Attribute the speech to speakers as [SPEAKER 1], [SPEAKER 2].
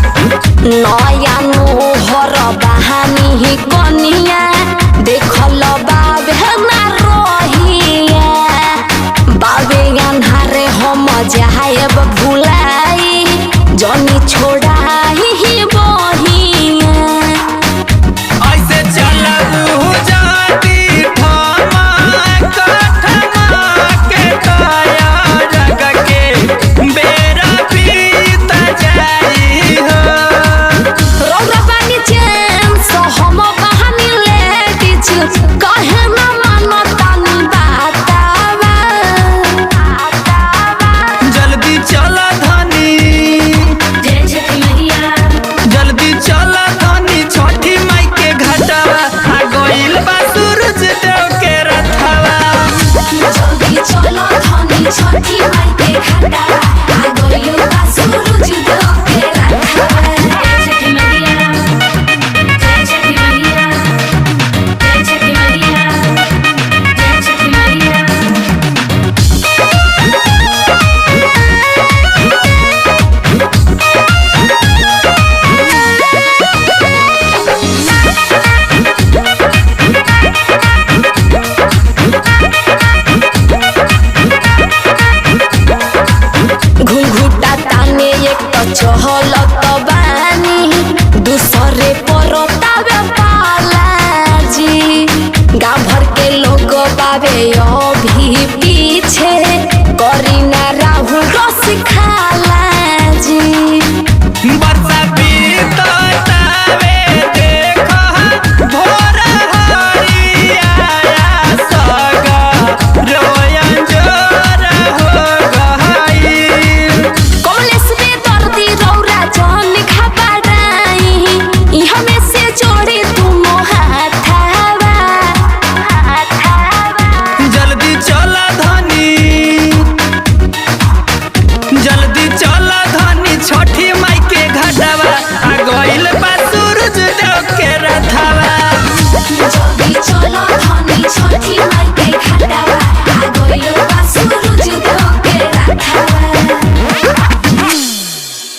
[SPEAKER 1] नया नोहर बहानी कनिया देखल बाबे ना रहिया बाबे अन्हारे हम जायब भुलाई जनी छोड़ाही बहिया
[SPEAKER 2] ऐसे चलबू जाती ठमा कठमा के काया जग के बेरा पीत जाई हो
[SPEAKER 1] रौरा बानी चैन सो हम बहानी लेडीज कहे ना मानतानी बातावा
[SPEAKER 2] जल्दी चला धनी
[SPEAKER 1] जय छठी मैया
[SPEAKER 2] जल्दी चला धनी छठी माई के घाटवा आ गइल बा सूरज देव के रथवा
[SPEAKER 1] जल्दी चलो धनी छठी माई के घाटवा आ गइल बा सूरज देव के रथवा जय छठी मैया जय छठी मैया जय छठी मैया जय छठी मैया घुंघुटा ताने एक तो चहलत बानी दूसरे परतावे पालाजी गाँव भर के लोग बाबे अभी पीछे करीना राहुल रस खालाजी
[SPEAKER 2] बरसा बीततावे देखा भोर हरिया सगा रोयन जोर हो गइल
[SPEAKER 1] कमलेश में दर्दी रौरा जन खबराई ई हमें से जोड़ी तुम हाथावा
[SPEAKER 2] जल्दी चला धनी जल्दी चला धनी छठी माई के घाटवा आ गइल बा सूरज देव के रथवा
[SPEAKER 1] जल्दी चलो धनी छठी माई